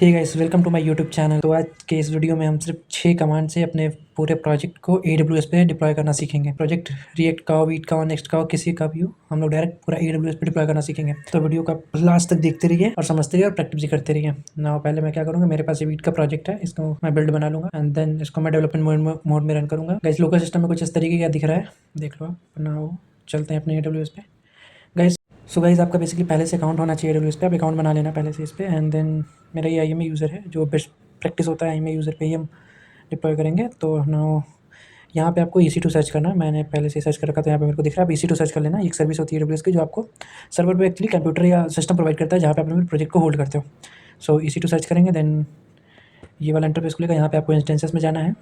Hey guys, welcome to my YouTube channel. तो आज के इस वीडियो में हम सिर्फ 6 कमांड से अपने पूरे प्रोजेक्ट को AWS पे डिप्लॉय करना सीखेंगे। प्रोजेक्ट रिएक्ट का हो, वीट का हो, नेक्स्ट का हो, किसी का भी हो, हम लोग डायरेक्ट पूरा AWS पे डिप्लॉय करना सीखेंगे। तो वीडियो का लास्ट तक देखते रहिए और समझते रहिए और प्रैक्टिस भी करते रहिए। ना पहले मैं क्या करूँगा, मेरे पास ये वीट का प्रोजेक्ट है, इसको मैं बिल्ड बना लूँगा एंड देन इसको मैं डेवलपमेंट मोड में रन करूँगा। गाइस, लोकल सिस्टम में कुछ इस तरीके का दिख रहा है, देख लो आप। नाउ चलते हैं अपने AWS पे। गाइस, सो गाइस, आपका बेसिकली पहले से अकाउंट होना चाहिए AWS पे। आप अकाउंट बना लेना पहले से इस पे एंड देन मेरा ये IMA यूज़र है, जो बेस्ट प्रैक्टिस होता है IMA यूज़र पे ही हम डिप्लॉय करेंगे। तो नाउ यहाँ पे आपको EC2 सर्च करना है। मैंने पहले से सर्च कर रखा था, यहाँ पे मेरे को दिख रहा है। आप EC2 सर्च कर लेना। एक सर्विस होती है AWS की, जो आपको सर्वर पे एक्चुअली कंप्यूटर या सिस्टम प्रोवाइड करता है, जहाँ पे आप अपने प्रोजेक्ट को होल्ड करते हो। सो EC2 सर्च करेंगे, देन ये वाला इंटरफेस खुलेगा। यहाँ पे आपको इंस्टेंसेस में जाना है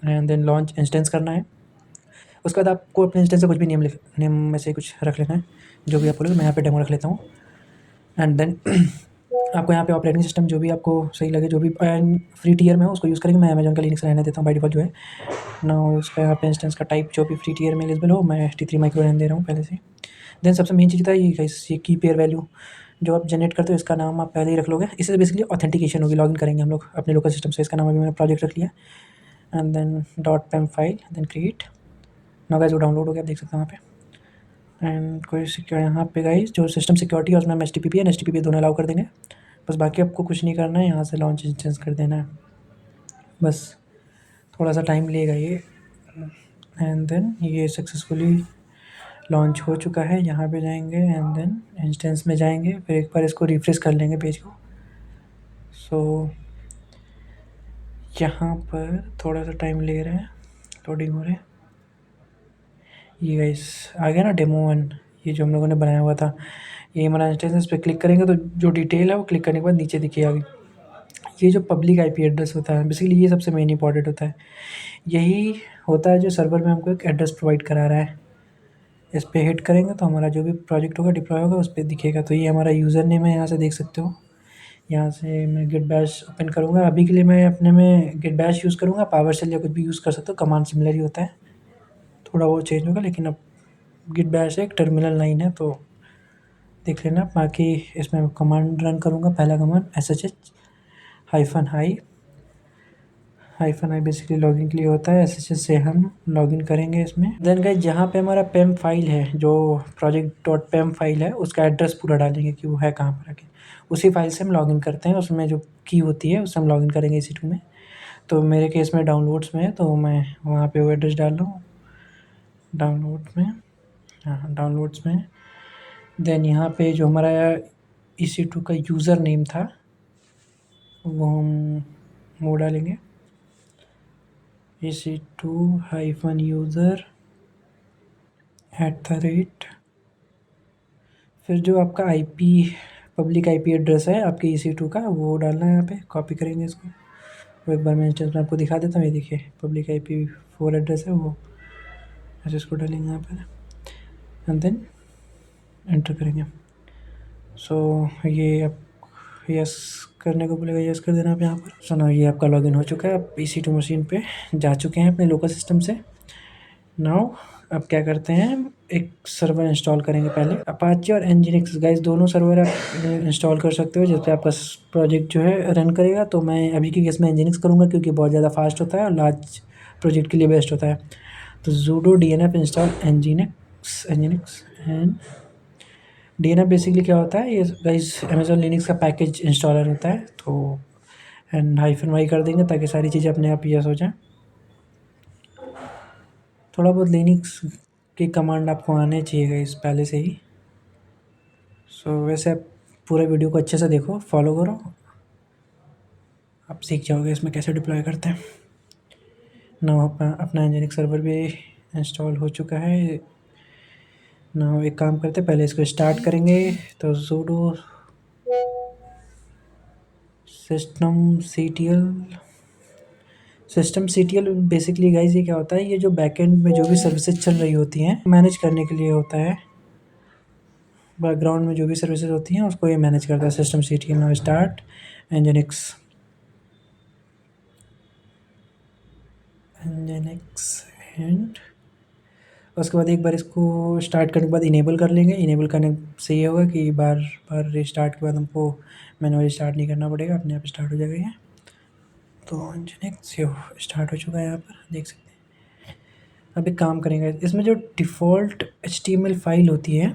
एंड देन लॉन्च इंस्टेंस करना है। उसके बाद आपको अपने इंस्टेंस से कुछ भी नेम में से कुछ रख लेना है, जो भी आप बोलोगे। मैं यहाँ पे डेमो रख लेता हूँ एंड देन आपको यहाँ पे ऑपरेटिंग सिस्टम जो भी आपको सही लगे, जो भी फ्री टियर में हो उसको यूज़ करेंगे। मैं अमेजन का लिनक्स रहने देता हूँ बाय डिफ़ॉल्ट जो है ना। उसका यहाँ पे इंस्टेंस का टाइप जो भी फ्री टियर में एलिजिबल हो, मैं HT3 माइक्रो रहने दे रहा हूँ पहले से। देन सबसे मेन चीज़ था ये की पेयर वैल्यू जो आप जनरेट करते हो, इसका नाम आप पहले ही रख लोगे। इससे बेसिकली ऑथेंटिकेशन होगी, लॉगिन करेंगे हम लोग अपने लोकल सिस्टम से। इसका नाम अभी मैंने प्रोजेक्ट रख लिया and then .pem file, then create. Now guys, वो डाउनलोड हो गया, आप देख सकते हो वहाँ पे। एंड कोई सिक्योर यहाँ पे गाइस जो सिस्टम सिक्योरिटी है उसमें हम HTTP एंड HTTP दोनों अलाउ कर देंगे। बस बाकी आपको कुछ नहीं करना है, यहाँ से लॉन्च इंस्टेंस कर देना है बस। थोड़ा सा टाइम लेगा ये एंड देन ये सक्सेसफुली लॉन्च हो चुका है। यहाँ पे जाएंगे एंड देन इंस्टेंस में जाएंगे, फिर एक बार इसको रिफ्रेश कर लेंगे पेज को। सो यहाँ पर थोड़ा सा टाइम ले रहा है, लोडिंग हो रहा है। ये गाइस आ गया ना डेमो 1, ये जो हम लोगों ने बनाया हुआ था। ये हमारा इंस्टेंस, इस पर क्लिक करेंगे तो जो डिटेल है वो क्लिक करने के बाद नीचे दिखेगा। ये जो पब्लिक IP एड्रेस होता है, बेसिकली ये सबसे मेन इंपॉर्टेंट होता है। यही होता है जो सर्वर में हमको एक एड्रेस प्रोवाइड करा रहा है। इस पर हिट करेंगे तो हमारा जो भी प्रोजेक्ट होगा, डिप्लॉय होगा, उस पर दिखेगा। तो ये हमारा यूज़र नेम है, यहाँ से देख सकते हो। यहाँ से मैं गिट बैश ओपन करूँगा। अभी के लिए मैं अपने में गिट बैश यूज़ करूँगा, पावर शेल या कुछ भी यूज़ कर सकते हो, कमांड सिमिलर ही होता है, थोड़ा वो चेंज होगा। लेकिन अब गिट बैश एक टर्मिनल लाइन है तो देख लेना। बाकी इसमें कमांड रन करूँगा। पहला command SSH -i basically login के लिए होता है। SSH से हम लॉगिन करेंगे इसमें। देन गाइस, जहाँ पे हमारा पेम फाइल है, जो project.pem फाइल है, उसका एड्रेस पूरा डालेंगे कि वो है कहाँ पर आके। उसी फाइल से हम लॉगिन करते हैं, उसमें जो की होती है उससे हम लॉगिन करेंगे EC2 में। तो मेरे केस में डाउनलोड्स में है, तो मैं वहाँ पे वो एड्रेस डाल रहा हूँ डाउनलोड में। हाँ, डाउनलोड्स में। देन यहाँ पे जो हमारा EC2 का यूज़र नेम था वो हम वो डालेंगे, EC2-user@, फिर जो आपका पब्लिक IP एड्रेस है आपके EC2 का, वो डालना है। यहाँ पे कॉपी करेंगे इसको। वो एक बार मैं इंस्टेंस में आपको दिखा देता हूँ। ये देखिए, पब्लिक IP4 एड्रेस है वो, ऐसे इसको डालेंगे यहाँ पर एंड देन एंटर करेंगे। सो ये आप यस करने को बोलेगा, यस कर देना आप यहाँ पर। सो ना, ये आपका लॉगिन हो चुका है। आप EC2 मशीन पे जा चुके हैं अपने लोकल सिस्टम से। नाउ अब क्या करते हैं, एक सर्वर इंस्टॉल करेंगे पहले। अपाचे और nginx गाइस, दोनों सर्वर आप इंस्टॉल कर सकते हो जिस पे आपका प्रोजेक्ट जो है रन करेगा। तो मैं अभी के केस में nginx करूँगा क्योंकि बहुत ज़्यादा फास्ट होता है और लार्ज प्रोजेक्ट के लिए बेस्ट होता है। तो sudo dnf install nginx and DNF basically क्या होता है, ये गाइस अमेजोन लिनक्स का पैकेज इंस्टॉलर होता है। तो एंड -y कर देंगे ताकि सारी चीज़ें अपने आप यस हो जाए। थोड़ा बहुत लिनक्स की कमांड आपको आने चाहिए गाइस पहले से ही। सो वैसे आप पूरे वीडियो को अच्छे से देखो, फॉलो करो, आप सीख जाओगे इसमें कैसे डिप्लॉय करते हैं ना। अपना nginx सर्वर भी इंस्टॉल हो चुका है ना। एक काम करते हैं, पहले इसको स्टार्ट करेंगे। तो sudo systemctl बेसिकली गाइस ये क्या होता है, ये जो बैकएंड में जो भी सर्विसेज चल रही होती हैं मैनेज करने के लिए होता है। बैकग्राउंड में जो भी सर्विसेज होती हैं उसको ये मैनेज करता है systemctl। Now start nginx and उसके बाद एक बार इसको स्टार्ट करने के बाद इनेबल कर लेंगे। इनेबल करने से ये होगा कि बार बार रिस्टार्ट के बाद हमको मैनुअली स्टार्ट नहीं करना पड़ेगा, अपने आप स्टार्ट हो जाएगा ये। तो Nginx ये स्टार्ट हो चुका है, यहाँ पर देख सकते हैं। अब एक काम करेंगे, इसमें जो डिफ़ॉल्ट HTML फाइल होती है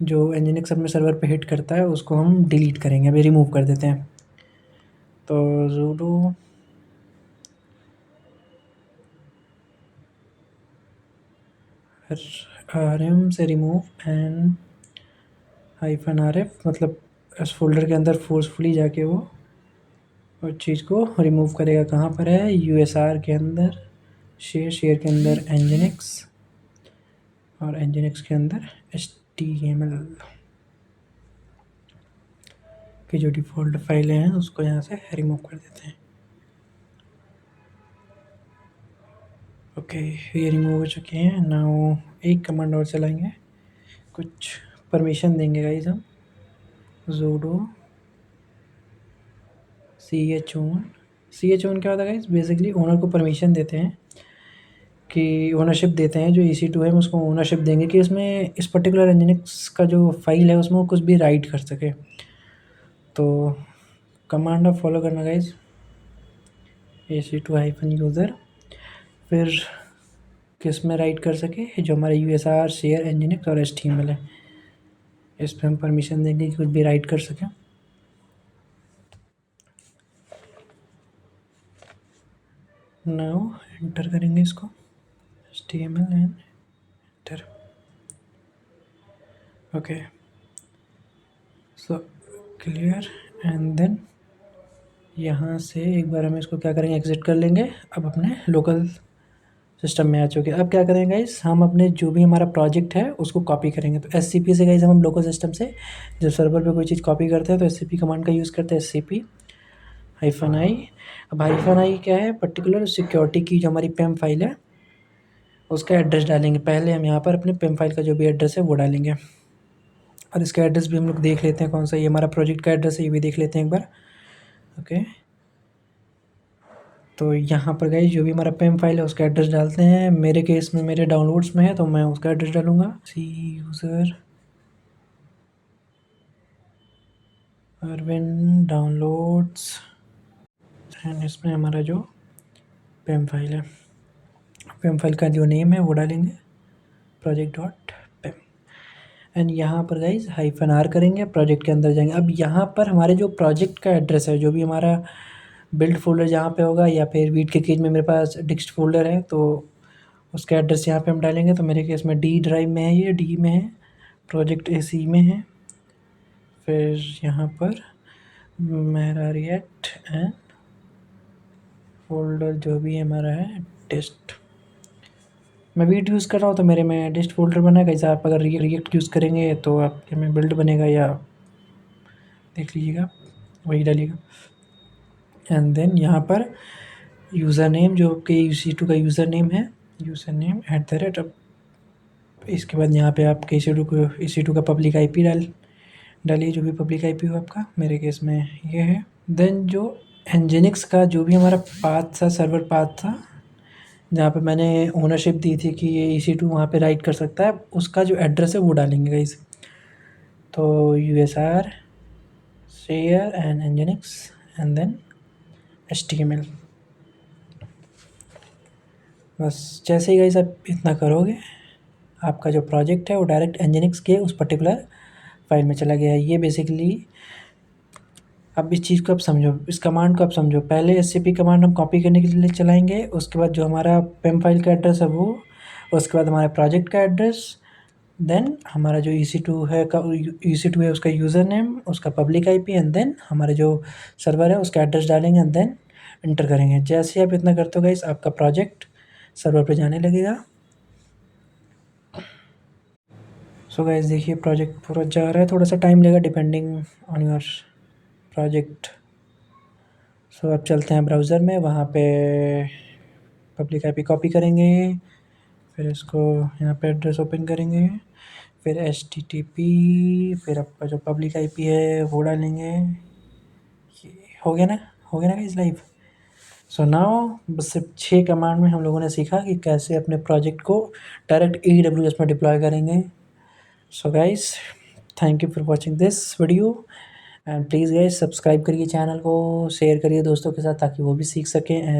जो Nginx अपने सर्वर पे हिट करता है, उसको हम डिलीट करेंगे, अभी रिमूव कर देते हैं। तो sudo rm से रिमूव एंड -rf, मतलब उस फोल्डर के अंदर फोर्सफुली जाके वो उस चीज़ को रिमूव करेगा। कहाँ पर है? usr के अंदर, शेयर के अंदर Nginx, और Nginx के अंदर HTML की जो डिफ़ॉल्ट फाइलें हैं उसको यहाँ से रिमूव कर देते हैं। ओके, ये रिमूव हो चुके हैं। नाउ एक कमांड और चलाएंगे, कुछ परमिशन देंगे गाइस हम। sudo chown क्या होता है गाइस? बेसिकली ओनर को परमिशन देते हैं कि ओनरशिप देते हैं, जो EC2 है हम उसको ओनरशिप देंगे कि इसमें इस पर्टिकुलर Nginx का जो फाइल है उसमें वो कुछ भी राइट कर सके। तो कमांड आप फॉलो करना गाइस, EC2-user, फिर किस में राइट कर सके, जो हमारे usr, शेयर, Nginx और HTML है, इस पर हम परमिशन देंगे कि कुछ भी राइट कर सकें। नाउ एंटर करेंगे इसको, HTML and enter. Okay, so clear, and then यहाँ से एक बार हम इसको क्या करेंगे, एग्जिट कर लेंगे। अब अपने लोकल सिस्टम में आ चुके हैं। अब क्या करेंगे गाइस, हम अपने जो भी हमारा प्रोजेक्ट है उसको कॉपी करेंगे। तो SCP से गाइस हम लोकल सिस्टम से जब सर्वर पे कोई चीज़ कॉपी करते हैं तो SCP कमांड का यूज़ करते हैं, SCP-i। अब -i क्या है? पर्टिकुलर सिक्योरिटी की जो हमारी PEM फाइल है उसका एड्रेस डालेंगे। पहले हम यहाँ पर अपने PEM फाइल का जो भी एड्रेस है वो डालेंगे, और इसका एड्रेस भी हम लोग देख लेते हैं कौन सा। ये हमारा प्रोजेक्ट का एड्रेस है, ये भी देख लेते हैं एक बार। ओके, तो यहाँ पर गाइस जो भी हमारा PEM फाइल है उसका एड्रेस डालते हैं। मेरे केस में मेरे डाउनलोड्स में है तो मैं उसका एड्रेस डालूँगा, सी यूज़र अरविंद डाउनलोड्स, एंड इसमें हमारा जो PEM फाइल है, PEM फाइल का जो नेम है वो डालेंगे, project.pem। एंड यहाँ पर गाइस -r करेंगे, प्रोजेक्ट के अंदर जाएंगे। अब यहाँ पर हमारे जो प्रोजेक्ट का एड्रेस है, जो भी हमारा बिल्ड फोल्डर जहाँ पे होगा, या फिर वीट के केज में मेरे पास डिक्स्ट फोल्डर है तो उसका एड्रेस यहाँ पे हम डालेंगे। तो मेरे केस में D ड्राइव में है, ये D में है, प्रोजेक्ट AC में है। फिर यहाँ पर मेरा रिएक्ट एंड फोल्डर जो भी हमारा है टेस्ट, मैं वीट यूज़ कर रहा हूँ तो मेरे में टेस्ट फोल्डर बना है। कैसे आप अगर रिएक्ट यूज़ करेंगे तो आपके में बिल्ड बनेगा, या देख लीजिएगा, वही डालिएगा। एंड देन यहाँ पर यूज़र नेम जो आपके EC2 का यूज़र नेम है, यूज़र नेम @ अब इसके बाद यहाँ पे आप EC2 का पब्लिक IP डालिए, जो भी पब्लिक IP हो आपका। मेरे केस में ये है। देन जो Nginx का जो भी हमारा पाथ था, सर्वर पाथ था, जहाँ पे मैंने ओनरशिप दी थी कि ये EC2 वहाँ पे राइट कर सकता है, उसका जो एड्रेस है वो डालेंगे गाइस। तो usr, share and Nginx and then HTML। बस जैसे ही गाइस आप इतना करोगे, आपका जो प्रोजेक्ट है वो डायरेक्ट Nginx के उस पर्टिकुलर फाइल में चला गया है। ये बेसिकली, अब इस चीज़ को आप समझो, इस कमांड को आप समझो। पहले SCP कमांड हम कॉपी करने के लिए चलाएंगे, उसके बाद जो हमारा PEM फाइल का एड्रेस है वो, उसके बाद हमारे प्रोजेक्ट का एड्रेस, देन हमारा जो EC2 है उसका यूज़र नेम, उसका पब्लिक IP, एंड देन हमारे जो सर्वर है उसका एड्रेस डालेंगे, एंड देन इंटर करेंगे। जैसे आप इतना करते हो गाइस, आपका प्रोजेक्ट सर्वर पे जाने लगेगा। सो गाइस देखिए, प्रोजेक्ट पूरा जा रहा है, थोड़ा सा टाइम लगेगा डिपेंडिंग ऑन योर प्रोजेक्ट। सो अब चलते हैं ब्राउज़र में, वहाँ पे पब्लिक IP कॉपी करेंगे, फिर इसको यहाँ पे एड्रेस ओपन करेंगे, फिर HTTP, फिर आपका जो पब्लिक IP है वो डालेंगे। ये हो गया ना, हो गया ना गाइस लाइव। सो नाउ बस सिर्फ 6 कमांड में हम लोगों ने सीखा कि कैसे अपने प्रोजेक्ट को डायरेक्ट AWS में डिप्लॉय करेंगे। So guys, thank you for watching this video and please guys subscribe करिए चैनल को, शेयर करिए दोस्तों के साथ ताकि वो भी सीख सकें। एंड